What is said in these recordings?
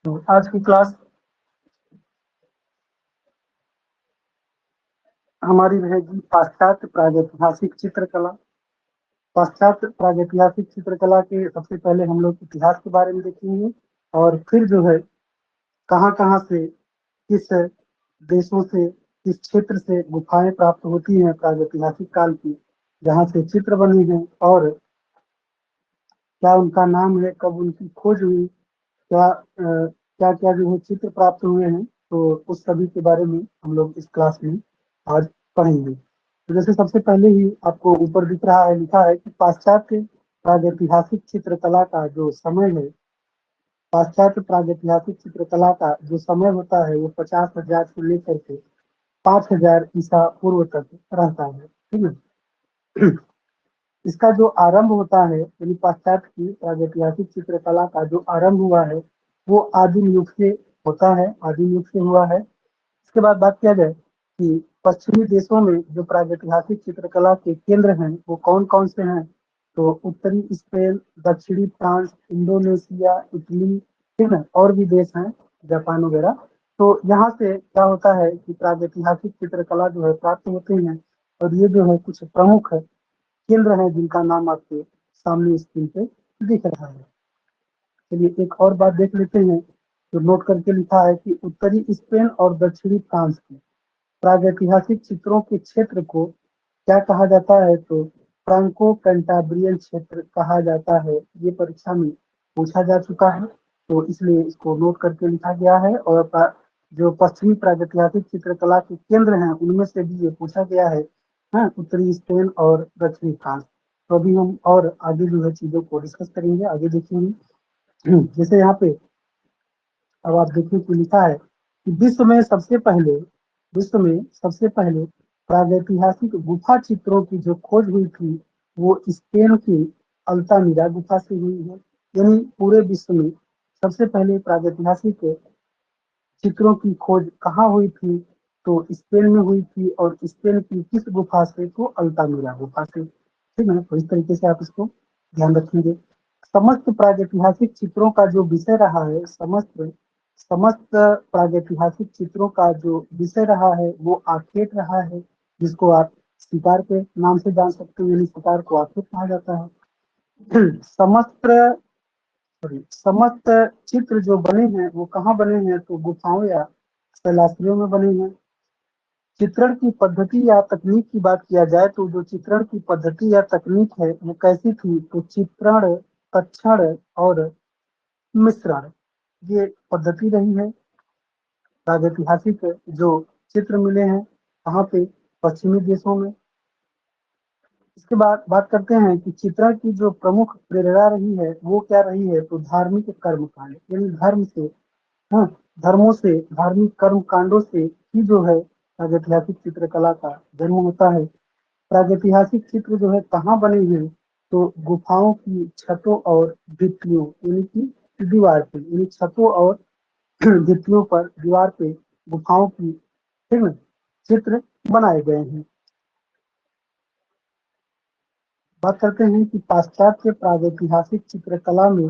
तो आज की क्लास हमारी रहेगी पाश्चात्य प्रागैतिहासिक चित्रकला। पाश्चात्य प्रागैतिहासिक चित्रकला के सबसे पहले हम लोग इतिहास के बारे में देखेंगे और फिर जो है कहाँ कहाँ से, किस देशों से, किस क्षेत्र से गुफाएं प्राप्त होती हैं प्रागैतिहासिक काल की, जहाँ से चित्र बने हैं और क्या उनका नाम है, कब उनकी खोज हुई, क्या क्या जो है चित्र प्राप्त हुए हैं। तो उस सभी के बारे में हम लोग इस क्लास में आज पढ़ेंगे। तो जैसे सबसे पहले ही आपको ऊपर दिख रहा है, लिखा है कि पाश्चात्य प्रागैतिहासिक चित्रकला का जो समय है, पाश्चात्य प्रागैतिहासिक चित्रकला का जो समय होता है वो 50,000 से लेकर के 5,000 ईसा पूर्व तक रहता है। ठीक है। इसका जो आरंभ होता है, यानी पाश्चात्य की प्रागैतिहासिक चित्रकला का जो आरंभ हुआ है वो आदिम युग से होता है, आदिम युग से हुआ है। इसके बाद बात किया जाए कि पश्चिमी देशों में जो प्रागैतिहासिक चित्रकला के केंद्र हैं वो कौन कौन से हैं, तो उत्तरी स्पेन, दक्षिणी फ्रांस, इंडोनेशिया, इटली, ठीक है, और भी देश हैं, जापान वगैरह। तो यहाँ से क्या होता है कि प्रागैतिहासिक चित्रकला जो है प्राप्त होते हैं, और ये जो है कुछ प्रमुख केंद्र हैं जिनका नाम आपके सामने स्क्रीन पे दिख रहा है। चलिए एक और बात देख लेते हैं, जो नोट करके लिखा है कि उत्तरी स्पेन और दक्षिणी फ्रांस की प्रागैतिहासिक चित्रों के क्षेत्र को क्या कहा जाता है, तो फ्रांको कैंटाब्रियन क्षेत्र कहा जाता है। ये परीक्षा में पूछा जा चुका है, तो इसलिए इसको नोट करके लिखा गया है। और जो पश्चिमी प्रागैतिहासिक चित्रकला के केंद्र हैं उनमें से भी ये पूछा गया है, हाँ, उत्तरी स्पेन और दक्षिणी फ्रांस। तो अभी हम और आगे जो है चीजों को डिस्कस करेंगे, आगे देखेंगे। जैसे यहाँ पे अब आप देखिए कि लिखा है कि विश्व में सबसे पहले प्रागैतिहासिक गुफा चित्रों की जो खोज हुई थी वो स्पेन की अल्तामिरा गुफा से हुई है। यानी पूरे विश्व में सबसे पहले प्रागैतिहासिक चित्रों की खोज कहाँ हुई थी, तो स्पेन में हुई थी। और स्पेन की किस गुफा से, तो अल्तामिरा गुफा से। ठीक है, तो इस तरीके से आप इसको ध्यान रखेंगे। समस्त प्रागैतिहासिक चित्रों का जो विषय रहा है, समस्त समस्त प्रागैतिहासिक चित्रों का जो विषय रहा है वो आखेट रहा है, जिसको आप सितार के नाम से जान सकते हो, यानी सितार को आखेट कहा जाता है। समस्त समस्त चित्र जो बने हैं वो कहाँ बने हैं, तो गुफाओं या शैलाश्रयों में बने हैं। चित्रण की पद्धति या तकनीक की बात किया जाए तो जो चित्रण की पद्धति या तकनीक है वो कैसी थी, तो चित्रण, तक्षण और मिश्रण, ये पद्धति रही है। प्रागैतिहासिक जो चित्र मिले हैं वहाँ पे, पश्चिमी देशों में। इसके बाद बात करते हैं कि चित्रण की जो प्रमुख प्रेरणा रही है वो क्या रही है, तो धार्मिक कर्म कांड, यानी धर्म से, हाँ, धर्मों से, धार्मिक कर्म कांडों से ही जो है प्रागैतिहासिक चित्रकला का जन्म होता है। प्रागैतिहासिक चित्र जो है कहाँ बने हैं, तो गुफाओं की छतों और भित्तियों, यानी कि दीवार पे, यानी छतों और भित्तियों पर, दीवार पे गुफाओं की, ठीक है, चित्र बनाए गए हैं। बात करते हैं कि पाश्चात्य प्रागैतिहासिक चित्रकला में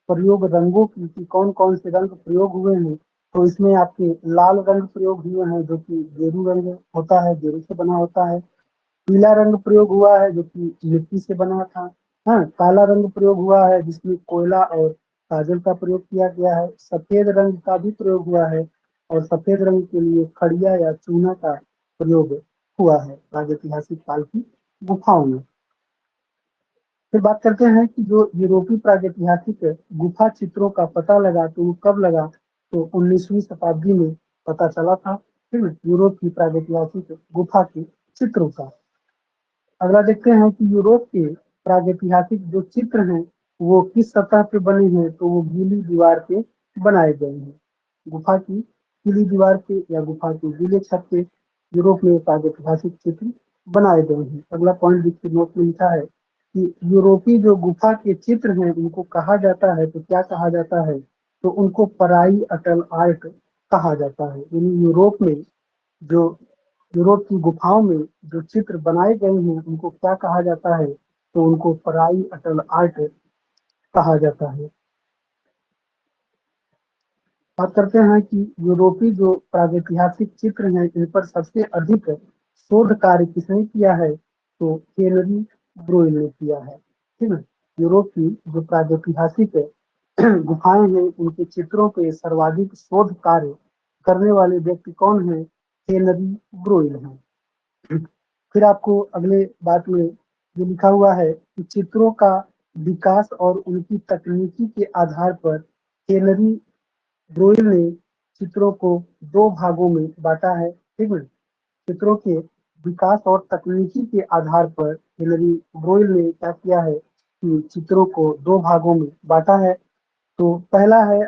प्रयोग रंगों की, कि कौन कौन से रंग प्रयोग हुए हैं, तो इसमें आपके लाल रंग प्रयोग हुए हैं जो कि गेरू रंग होता है, गेरू से बना होता है। पीला रंग प्रयोग हुआ है जो कि मिट्टी से बना था। हाँ, काला रंग प्रयोग हुआ है जिसमें कोयला और काजल का प्रयोग किया गया है। सफेद रंग का भी प्रयोग हुआ है, और सफेद रंग के लिए खड़िया या चूना का प्रयोग हुआ है प्रागैतिहासिक काल की गुफाओं में। फिर बात करते हैं कि जो यूरोपीय प्रागैतिहासिक गुफा चित्रों का पता लगा तो वो कब लगा, तो 19वीं शताब्दी में पता चला था। ठीक है, यूरोप की प्रागैतिहासिक गुफा के चित्रों का। अगला देखते हैं कि यूरोप के प्रागैतिहासिक जो चित्र हैं वो किस सतह पे बने हैं, तो वो गीली दीवार पे बनाए गए हैं। गुफा की गीली दीवार पे या गुफा के गीले छत पे यूरोप में प्रागैतिहासिक चित्र बनाए गए हैं। अगला पॉइंट देखिए, नोट में लिखा है कि यूरोपीय जो गुफा के चित्र हैं उनको कहा जाता है, तो क्या कहा जाता है, तो उनको पराई अटल आर्ट कहा जाता है। यानी यूरोप में जो यूरोप की गुफाओं में जो चित्र बनाए गए हैं उनको क्या कहा जाता है, तो उनको पराई अटल आर्ट कहा जाता है। बात करते हैं कि यूरोपीय जो प्रागैतिहासिक चित्र हैं इन पर सबसे अधिक शोध कार्य किसने किया है, तो हेनरी ब्रोइल ने किया है। ठीक है, यूरोप की जो प्रागैतिहासिक गुफाएं हैं उनके चित्रों पे सर्वाधिक शोध कार्य करने वाले व्यक्ति कौन है, हेनरी ब्रोइल हैं। फिर आपको अगले बात में ये लिखा हुआ है कि चित्रों का विकास और उनकी तकनीकी के आधार पर हेनरी ब्रोइल ने चित्रों को दो भागों में बांटा है। ठीक है, चित्रों के विकास और तकनीकी के आधार पर हेनरी ब्रोइल ने क्या किया है कि चित्रों को दो भागों में बांटा है। तो पहला है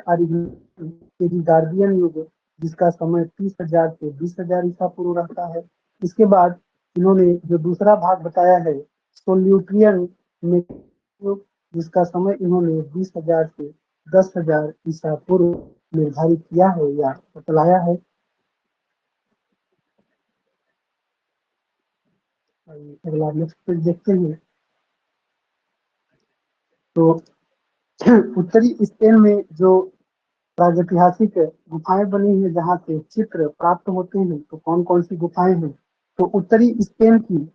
गार्डियन युग, जिसका समय 30,000 से 20,000 ईसा पूर्व रहता है। इसके बाद इन्होंने जो दूसरा भाग बताया है सोल्यूट्रियन में युग, जिसका समय इन्होंने 20,000 से 10,000 ईसा पूर्व निर्धारित किया है या बतलाया है। अगला नेक्स्ट पेज देखते हैं। तो उत्तरी स्पेन में जो प्रागैतिहासिक गुफाएं बनी हैं जहाँ से चित्र प्राप्त होते हैं, तो कौन कौन सी गुफाएं हैं, तो उत्तरी स्पेन की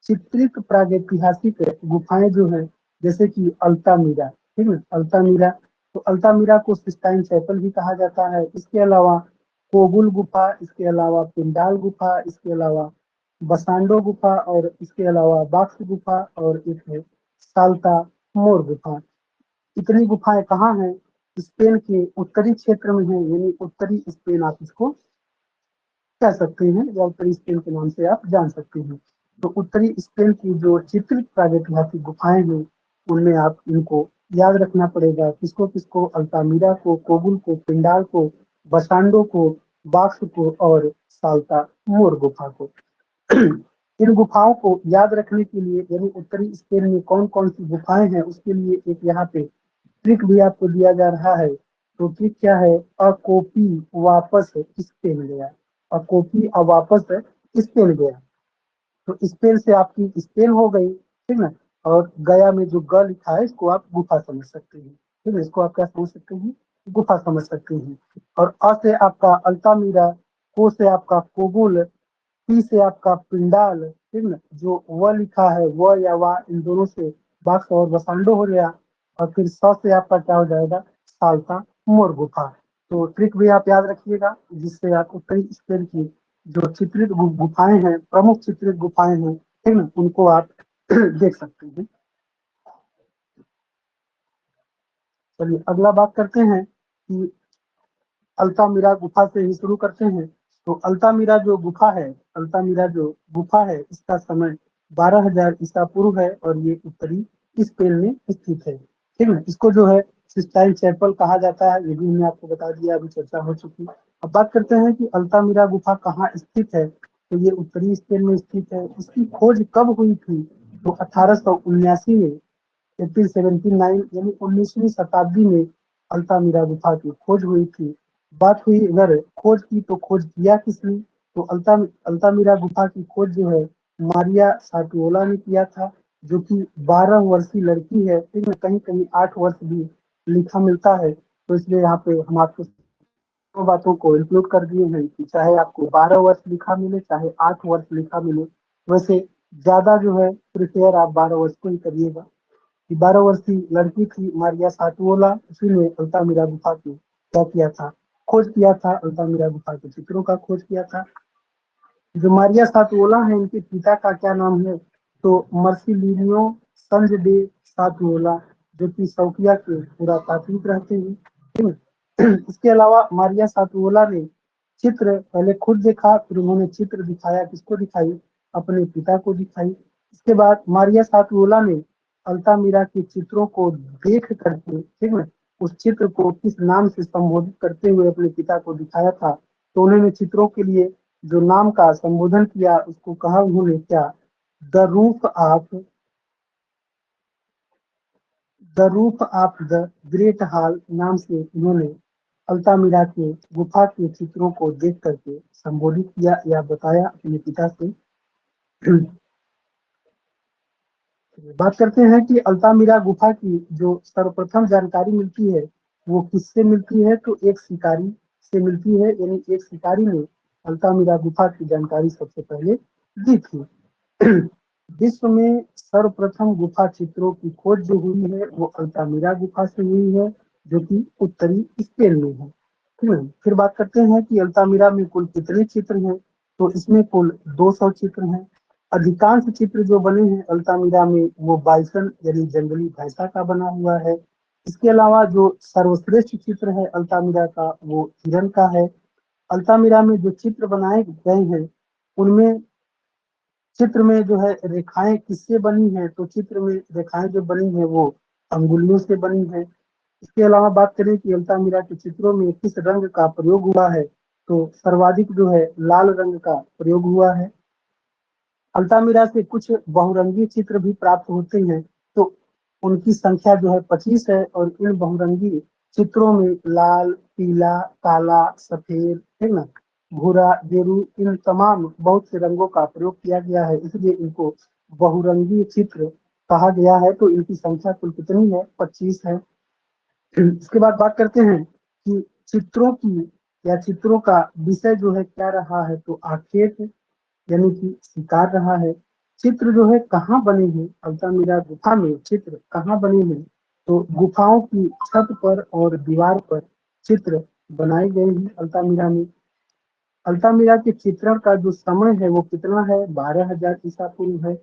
चित्रित प्रागैतिहासिक गुफाएं जो है जैसे कि अल्तामीरा। ठीक है, अल्तामीरा, तो अल्तामीरा को सिस्टाइन चैपल भी कहा जाता है। इसके अलावा कोबुल गुफा, इसके अलावा पिंडाल गुफा, इसके अलावा बसांडो गुफा, और इसके अलावा बाक्स गुफा, और एक है साल्ता मोर गुफा। इतनी गुफाएं कहाँ हैं, स्पेन के उत्तरी क्षेत्र में है, यानी उत्तरी स्पेन आप इसको कह सकते हैं या उत्तरी स्पेन के नाम से आप जान सकते हैं। तो उत्तरी स्पेन की जो चित्रित प्रागैतिहासिक गुफाएं हैं उनमें आप इनको याद रखना पड़ेगा, किसको किसको, अल्तामीरा को, कोबुल को, पिंडाल को, बसांडो को, बाक्स को, और साल्ता मोर गुफा को। इन गुफाओं को याद रखने के लिए, यानी उत्तरी स्पेन में कौन कौन सी गुफाएं हैं उसके लिए एक यहाँ पे ट्रिक भी आपको दिया जा रहा है। तो ट्रिक क्या है, अ कॉपी वापस स्पेन गया, अ कॉपी अब वापस स्पेन गया। तो स्पेन से आपकी स्पेन हो गई, ठीक है, और गया में जो ग लिखा है इसको आप गुफा समझ सकते हैं। ठीक है, इसको आप क्या समझ सकते हैं, गुफा समझ सकते हैं। और अ से आपका अल्तामीरा, को से आपका कोबुल, पी से आपका पिंडाल, ठीक ना, जो व लिखा है व या वा, इन दोनों से बाक्स और बसांडो हो गया। और फिर स से आपका क्या हो जाएगा, साल्ता मोर गुफा। तो ट्रिक भी आप याद रखिएगा, जिससे आप उत्तरी स्पेन की जो चित्रित गुफाएं हैं, प्रमुख चित्रित गुफाएं हैं, ठीक ना, उनको आप देख सकते हैं। चलिए अगला बात करते हैं कि अल्तामीरा गुफा से ही शुरू करते हैं। तो अल्तामीरा जो गुफा है, अल्तामीरा जो गुफा है इसका समय 12,000 ईसा पूर्व है और ये उत्तरी स्पेन में स्थित है। ठीक है, इसको जो है सिस्टाइन चैपल कहा जाता है, ये भी मैंने आपको बता दिया, अभी चर्चा हो चुकी। अब बात करते हैं कि अल्तामीरा गुफा कहाँ स्थित है, तो ये उत्तरी स्पेन में स्थित है। इसकी खोज कब हुई थी, तो 1879 में, 1879 यानी 19वीं शताब्दी में अल्तामीरा गुफा की खोज हुई थी। बात हुई अगर खोज की, तो खोज किया किसने, तो अल्तामीरा गुफा की खोज जो है मारिया साटुओला ने किया था, जो कि 12 वर्षीय लड़की है। ठीक है, कहीं कहीं 8 वर्ष भी लिखा मिलता है, तो इसलिए यहाँ पे हम आपको दो बातों को इंक्लूड कर दिए हैं कि चाहे आपको 12 वर्ष लिखा मिले चाहे 8 वर्ष लिखा मिले, वैसे ज्यादा जो है प्रिपेयर आप 12 वर्ष को ही करिएगा। कि 12 वर्षीय लड़की थी मारिया साटुओला, उसी ने अल्तामीरा गुफा की क्या किया था, खोज किया था, अल्तामीरा गुफा के चित्रों का खोज किया था। जो मारिया साटुओला है इनके पिता का क्या नाम है, तो मर्सिलिनियो संज डे साटुओला, जो कि सौफिया के पुरातात्विक रहते हैं। ठीक है? इसके अलावा मारिया साटुओला ने चित्र पहले खुद देखा, फिर उन्होंने चित्र दिखाया, किसको दिखाई, अपने पिता को दिखाई। इसके बाद मारिया साटुओला ने अल्तामीरा के चित्रों को देख करके, ठीक है, उस चित्र को किस नाम से संबोधित करते हुए अपने पिता को दिखाया था, तो उन्होंने चित्रों के लिए जो नाम का संबोधन किया उसको कहा उन्होंने क्या, the roof of the roof of the great hall नाम से उन्होंने अल्तामीरा के गुफा के चित्रों को देख करके संबोधित किया या बताया अपने पिता से। बात करते हैं कि अल्तामीरा गुफा की जो सर्वप्रथम जानकारी मिलती है वो किससे मिलती है, तो एक शिकारी से मिलती है, यानी एक शिकारी ने अल्तामिरा गुफा की जानकारी सबसे पहले दी थी। विश्व में सर्वप्रथम गुफा चित्रों की खोज जो हुई है वो अल्तामिरा गुफा से हुई है, जो कि उत्तरी स्पेन में है। ठीक है, फिर बात करते हैं कि अल्तामिरा में कुल कितने चित्र हैं। तो इसमें कुल 200 चित्र हैं। अधिकांश चित्र जो बने हैं अल्तामिरा में वो बाइसन यानी जंगली भैंसा का बना हुआ है। इसके अलावा जो सर्वश्रेष्ठ चित्र है अल्तामिरा का वो हिरन का है। अल्तामिरा में जो चित्र बनाए गए हैं उनमें चित्र में जो है रेखाएं किससे बनी है, तो चित्र में रेखाएं जो बनी है वो अंगुलियों से बनी है। इसके अलावा बात करें कि अल्तामिरा के चित्रों में किस रंग का प्रयोग हुआ है, तो सर्वाधिक जो है लाल रंग का प्रयोग हुआ है। अल्तामिरा से कुछ बहुरंगी चित्र भी प्राप्त होते हैं, तो उनकी संख्या जो है 25 है, और इन बहुरंगी चित्रों में लाल, पीला, काला, सफेद, है ना, भूरा, गेरू, इन तमाम बहुत से रंगों का प्रयोग किया गया है, इसलिए इनको बहुरंगी चित्र कहा गया है। तो इनकी संख्या कुल कितनी है, 25 है। इसके बाद बात करते हैं कि चित्रों की या चित्रों का विषय जो है क्या रहा है, तो आखेट यानी कि शिकार रहा है। चित्र जो है कहाँ बने हैं, अल्तामिरा गुफा में चित्र कहाँ बने हैं, तो गुफाओं की छत पर और दीवार पर चित्र बनाए गए हैं अल्तामिरा में। अल्तामिरा के चित्रण का जो समय है वो कितना है, 12,000 ईसा पूर्व है।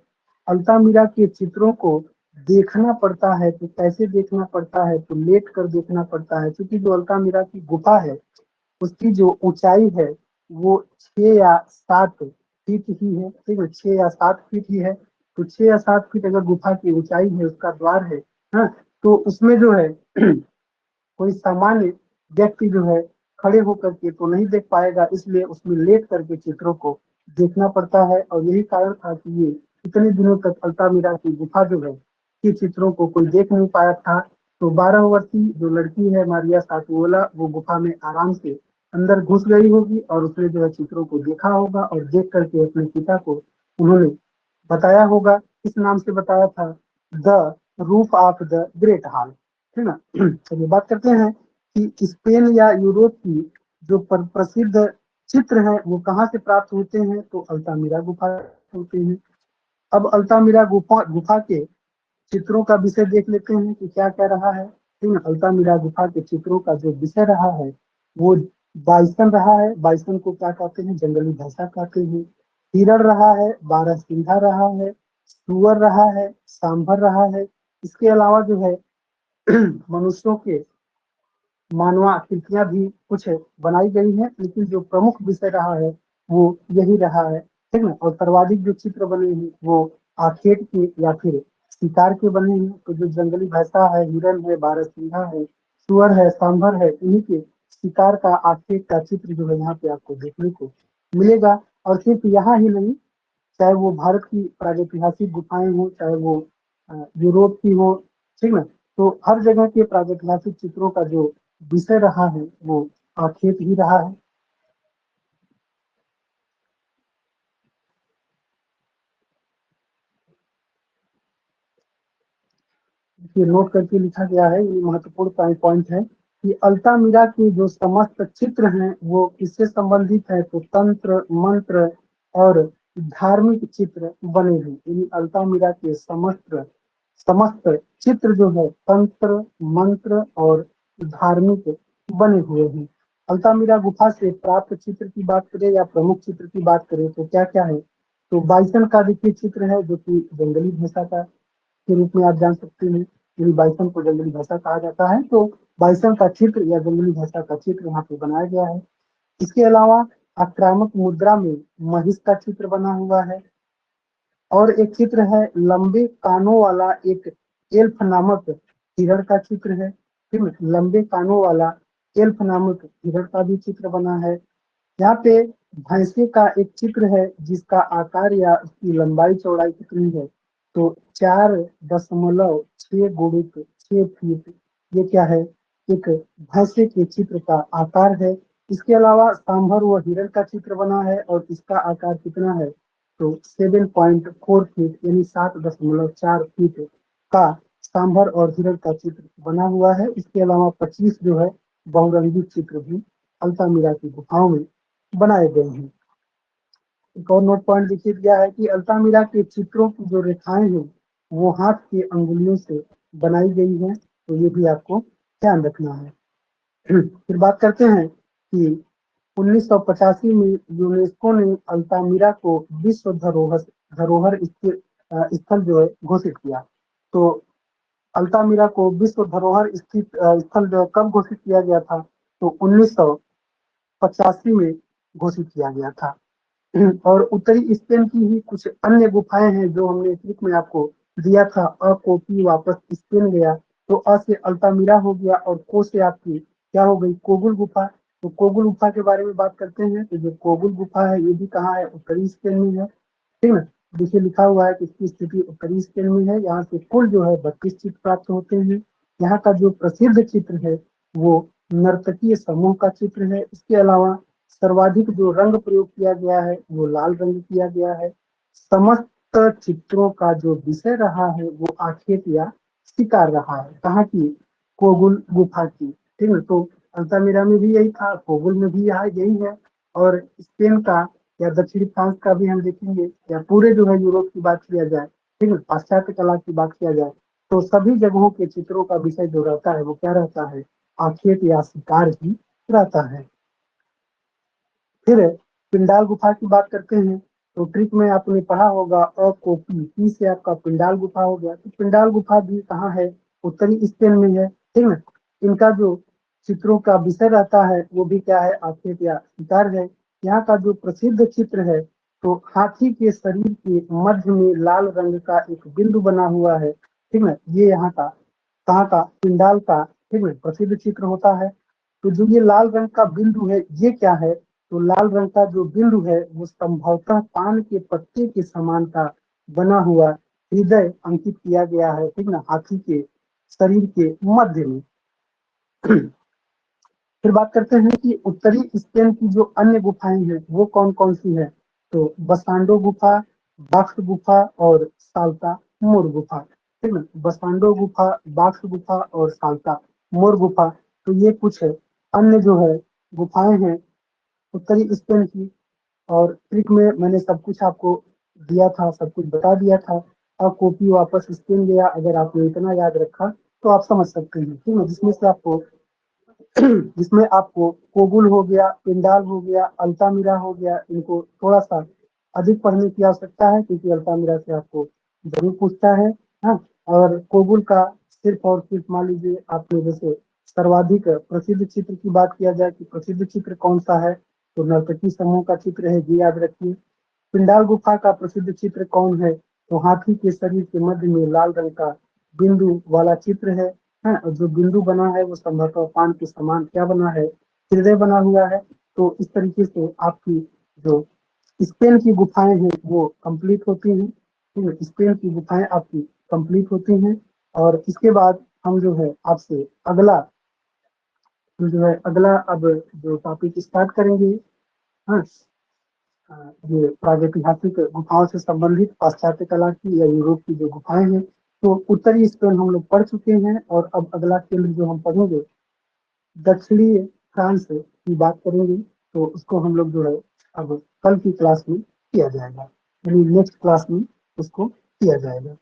अल्तामिरा के चित्रों को देखना पड़ता है, तो कैसे देखना पड़ता है, तो लेट कर देखना पड़ता है, क्योंकि जो अल्तामिरा की गुफा है उसकी जो ऊंचाई है वो 6 या 7 फीट ही है। ठीक है, 6 या 7 फीट ही है। तो 6 या 7 फीट अगर गुफा की ऊंचाई है, उसका द्वार है, हाँ, तो उसमें जो है कोई सामान्य व्यक्ति जो है खड़े होकर के तो नहीं देख पाएगा, इसलिए उसमें लेट करके चित्रों को देखना पड़ता है। और यही कारण था कि ये इतने दिनों तक अल्तामिरा की गुफा जो है के चित्रों को कोई देख नहीं पाया था। तो 12 वर्षीय जो लड़की है मारिया सातुओला, वो गुफा में आराम से अंदर घुस गई होगी और उसने जो है चित्रों को देखा होगा, और देख करके अपने पिता को उन्होंने बताया होगा। इस नाम से बताया था, the roof of the great hall. है ना। चलिए बात करते हैं कि स्पेन या यूरोप की जो प्रसिद्ध चित्र हैं वो कहाँ से प्राप्त होते हैं, तो अल्तामिरा गुफा से होते हैं। अब अल्तामिरा गुफा गुफा के चित्रों का विषय देख लेते हैं कि क्या क्या रहा है। ठीक है, अल्तामिरा गुफा के चित्रों का जो विषय रहा है वो बाइसन रहा है। बाइसन को क्या कहते हैं, जंगली भैंसा कहते हैं। हिरण रहा है, बारहसिंगा रहा है, सुअर रहा है, सांभर रहा है। इसके अलावा जो है मनुष्यों के मानव आकृतियां भी कुछ बनाई गई हैं, लेकिन जो प्रमुख विषय रहा है वो यही रहा है। ठीक ना। और सर्वाधिक जो चित्र बने हैं वो आखेट के या फिर शिकार के बने हैं। तो जो जंगली भैंसा है, हिरन है, बारहसिंगा है, सुअर है, सांभर है, इन्हीं के शिकार का आखेट का चित्र जो है यहाँ पे आपको देखने को मिलेगा। और सिर्फ यहाँ ही नहीं, चाहे वो भारत की प्रागैतिहासिक गुफाएं हो, चाहे वो यूरोप की हो, ठीक ना, तो हर जगह के प्रागैतिहासिक चित्रों का जो विषय रहा है वो आखेट ही रहा है। ये नोट करके लिखा गया है, ये महत्वपूर्ण पॉइंट है कि अल्तामिरा के जो समस्त चित्र हैं वो किससे संबंधित है, तो तंत्र, मंत्र और धार्मिक चित्र बने हैं। यानी अल्तामिरा के समस्त समस्त चित्र जो है तंत्र, मंत्र और धार्मिक बने हुए हैं। अल्तामिरा गुफा से प्राप्त चित्र की बात करें या प्रमुख चित्र की बात करें तो क्या क्या है, तो बाइसन का देखिए चित्र है, जो कि जंगली भैंसा का के रूप में आप जान सकते हैं। यदि बाइसन को जंगली भैंसा कहा जाता है, तो बाइसन का चित्र या जंगली भैंसा का चित्र यहाँ पे बनाया गया है। इसके अलावा आक्रामक मुद्रा में महिष का चित्र बना हुआ है। और एक चित्र है लंबे कानों वाला एक एल्फ नामक हिरण का चित्र है। ठीक है, लंबे कानों वाला एल्फ नामक हिरण का भी चित्र बना है। यहाँ पे भैंसे का एक चित्र है जिसका आकार या उसकी लंबाई चौड़ाई कितनी है, तो 4.6 गुणित 6 फीट। ये क्या है, एक भैंसे के चित्र का आकार है। इसके अलावा सांभर व हिरण का चित्र बना है और इसका आकार कितना है, तो 7.4 फीट यानी 7.4 फीट का सांभर और हिरण का चित्र बना हुआ है। इसके अलावा 25 जो है बहुरंगी चित्र भी अल्तामिरा की गुफाओं में बनाए गए हैं। एक और नोट पॉइंट देखिए दिया है कि अल्तामिरा के चित्रों की जो रेखाएं हैं वो हाथ के अंगुलियों से बनाई गई है, तो ये भी आपको ध्यान रखना है। फिर बात करते हैं कि 1985 में यूनेस्को ने अल्तामिरा को विश्व धरोहर धरोहर स्थल जो है घोषित किया। तो अल्तामिरा को विश्व धरोहर स्थित स्थल जो है कब घोषित किया गया था? तो 1985 में घोषित किया गया था। और उत्तरी स्पेन की ही कुछ अन्य गुफाएं हैं जो हमने ट्रिक में आपको दिया था। अ को पी वापस स्पेन गया, तो अ से अल्तामिरा हो गया और को से आपकी क्या हो गई? कोगुल गुफा। तो कोगुल गुफा के बारे में बात करते हैं, तो जो कोगुल गुफा है ये भी कहाँ है? उत्तरी स्पेन में है, ठीक है। देखिए लिखा हुआ है कि इसकी स्थिति उत्तरी स्पेन में है। यहाँ से कुल जो है 32 चित्र प्राप्त होते हैं। यहाँ का जो प्रसिद्ध चित्र है वो नर्तकीय समूह का चित्र है। इसके अलावा सर्वाधिक जो रंग प्रयोग किया गया है वो लाल रंग किया गया है। समस्त चित्रों का जो विषय रहा है वो आखेट या शिकार रहा है। कहाँ की? कोगुल गुफा की, ठीक है। तो अल्तामिरा में भी यही था, कोगुल में भी यहाँ यही है। और स्पेन का या दक्षिणी फ्रांस का भी हम देखेंगे, या पूरे जो है यूरोप की बात किया जाए, ठीक है, पाश्चात्य कला की बात किया जाए, तो सभी जगहों के चित्रों का विषय जो रहता है वो क्या रहता है? आखेट या शिकार ही रहता है। फिर पिंडाल गुफा की बात करते हैं, तो ट्रिक में आपने पढ़ा होगा अ को पी से आपका पिंडाल गुफा हो गया। तो पिंडाल गुफा भी कहाँ है? उत्तरी स्पेन में है, ठीक है। इनका जो चित्रों का विषय रहता है वो भी क्या है? आखेट या शिकार है। यहाँ का जो प्रसिद्ध चित्र है तो हाथी के शरीर के मध्य में लाल रंग का एक बिंदु बना हुआ है, ठीक है। ये यहाँ का कहाँ का? पिंडाल का, ठीक है, प्रसिद्ध चित्र होता है। तो जो ये लाल रंग का बिंदु है ये क्या है? तो लाल रंग का जो बिंदु है वो संभवतः पान के पत्ते के समान का बना हुआ हृदय अंकित किया गया है, ठीक ना, हाथी के शरीर के मध्य में। फिर बात करते हैं कि उत्तरी स्पेन की जो अन्य गुफाएं हैं वो कौन कौन सी है? तो बसांडो गुफा, बाक्स गुफा और साल्ता मोर गुफा, ठीक है। बसांडो गुफा, बाक्स गुफा और साल्ता मोर गुफा, तो ये कुछ है अन्य जो है गुफाएं हैं उत्तरी स्पेन की। और ट्रिक में मैंने सब कुछ आपको दिया था, सब कुछ बता दिया था। अब कॉपी वापस स्पेन गया, अगर आपने इतना याद रखा तो आप समझ सकते हैं, ठीक है। जिसमें आपको कोगुल हो गया, पिंडाल हो गया, अल्तामिरा हो गया, इनको थोड़ा सा अधिक पढ़ने की आवश्यकता है क्योंकि अल्तामिरा से आपको जरूर पूछता है। हाँ, और कोगुल का सिर्फ और सिर्फ मान लीजिए आपने जैसे सर्वाधिक प्रसिद्ध चित्र की बात किया जाए कि प्रसिद्ध चित्र कौन सा है, तो नर्तकी समूह का चित्र है, ये याद रखिए। पिंडाल गुफा का प्रसिद्ध चित्र कौन है? तो हाथी के शरीर के मध्य में लाल रंग का बिंदु वाला चित्र है। और जो बिंदु बना है वो संभवतः पान के समान क्या बना है? हृदय बना हुआ है। तो इस तरीके से आपकी जो स्पेन की गुफाएं हैं वो कंप्लीट होती हैं, ठीक है, स्पेन की गुफाएं आपकी कंप्लीट होती हैं। और इसके बाद हम जो है आपसे अगला जो है अगला अब जो टॉपिक स्टार्ट करेंगे। हाँ, ये प्रागैतिहासिक गुफाओं से संबंधित पाश्चात्य कला की या यूरोप की जो गुफाएं हैं, तो उत्तरी स्पेन हम लोग पढ़ चुके हैं। और अब अगला केंद्र जो हम पढ़ेंगे दक्षिणी फ्रांस की बात करेंगे, तो उसको हम लोग जो है अब कल की क्लास में किया जाएगा, यानी नेक्स्ट क्लास में उसको किया जाएगा।